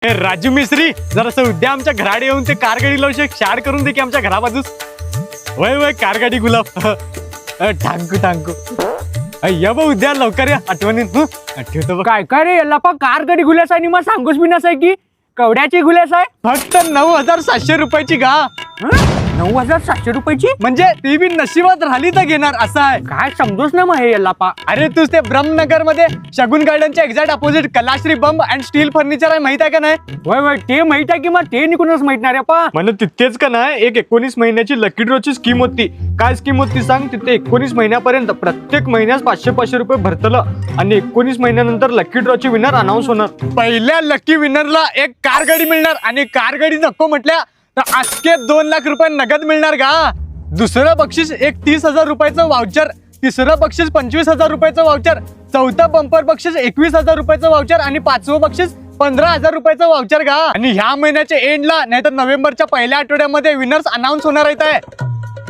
राजू मिस्त्री जरासं उद्या आमच्या घराडे येऊन ते कारगाडी लावून शाड करून दे की आमच्या घराबाजूस. वय वय कारगाडी गुलाब. टांकू टांकू या बा उद्या लवकर या आठवणीत. ठेवतो बघ. काय काय रे याला पा कारगडी गुल्यास आहे आणि मग सांगूच बी नसाय की कवड्याची गुल्यास आहे. फक्त 9,700 रुपयाची गा. 9,700 रुपयाची म्हणजे ती बी नशिबात राहिली तर घेणार असं आहे. काय समजूच ना मग हे याला पा. अरे तूच ते ब्रह्मनगर मध्ये शगुन गार्डनच्या एक्झॅक्ट अपोजिट कलाश्री बंब अँड स्टील फर्निचर आहे, माहित आहे का नाही? वय वय ते माहित आहे की मग ते निघूनच माहित नाही रे पा. म्हणजे तिथेच का नाही एक 19 महिन्याची लकी ड्रॉची स्कीम होती. काय स्कीम होती सांग? तिथे 19 महिन्यापर्यंत प्रत्येक महिन्यास 500 रुपये भरतलं आणि 19 महिन्यानंतर लकी ड्रॉची विनर अनाऊन्स होणार. पहिल्या लकी विनरला एक कार गाडी मिळणार आणि कार गाडी नको म्हटल्या तर अख्खे 2 लाख रुपये नगद मिळणार का. दुसरं बक्षीस एक 30,000 रुपयाचं वाउचर, तिसरं बक्षीस 25,000 रुपयाचं वाउचर, चौथं बंपर बक्षीस 21,000 रुपयाचं वाउचर आणि 5वं बक्षीस 15,000 रुपयाचं वाउचर का. आणि ह्या महिन्याच्या एंडला नाही तर नोव्हेंबरच्या पहिल्या आठवड्यामध्ये विनर्स अनाऊन्स होणार आहेत.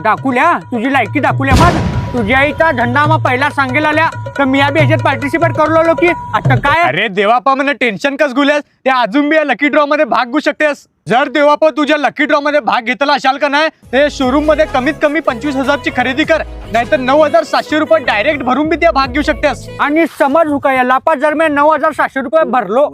दाखवल्या तुझी लायकी दाखवल्या मग तुझ्या इथं धंदा मग पहिला सांगेल आल्या तर मी बी ह्याच्यात पार्टिसिपेट करलो की आता काय. अरे देवापा म्हणे टेन्शन कस गुल्यास, ते अजून बी या लकी ड्रॉ मध्ये भाग घेऊ शकतेस. जर देवापा तुझ्या लकी ड्रॉ मध्ये भाग घेतला असाल का नाही ते शोरूम मध्ये कमीत कमी 25,000ची खरेदी कर, नाहीतर 9,700 रुपये डायरेक्ट भरून बी त्या भाग घेऊ शकतेस. आणि समज हुका याला पा जर मी 9,700 रुपये भरलो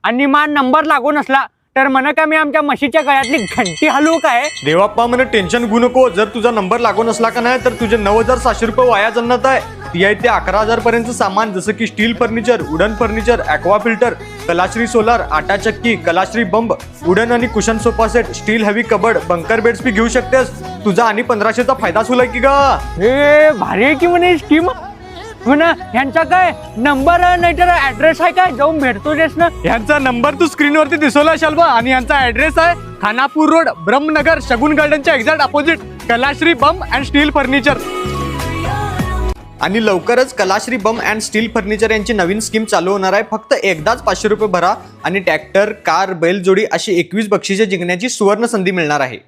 आणि मा नंबर लागून असला तर म्हणा का मी आमच्या म्हशीच्या गळ्यातली घंटी हलवू काय. देवाप्पा म्हणे टेन्शन घेऊ नको, जर तुझा नंबर लागून असला का नाही तर तुझे 9,700 रुपये वाया जन्नत आहे. ती आहे ते 11,000 पर्यंत सामान जसं की steel furniture, wooden furniture, aqua filter, Kalashri solar, आटा चक्की, कलाश्री बंब, वुडन आणि cushion sofa set, steel heavy cupboard, bunker beds बी घेऊ शकतेस. तुझा आणि 1500चा फायदा सुला की गा. हे भारी आहे की म्हणे स्कीम. म्हणा ह्यांचा काय नंबर नाही तर ऍड्रेस आहे काय जाऊन भेटतो रेस ना. ह्यांचा नंबर तू स्क्रीनवरती दिसवला असाल बा आणि ह्यांचा ऍड्रेस आहे खानापूर रोड, ब्रह्मनगर, शगुन गार्डनच्या एक्झॅक्ट अपोजिट कलाश्री बंब अँड स्टील फर्निचर. आणि लवकरच कलाश्री बंब अँड स्टील फर्निचर यांची नवीन स्कीम चालू होणार आहे. फक्त एकदाच 500 रुपये भरा आणि ट्रॅक्टर, कार, बैलजोडी अशी 21 बक्षिसे जिंकण्याची सुवर्ण संधी मिळणार आहे.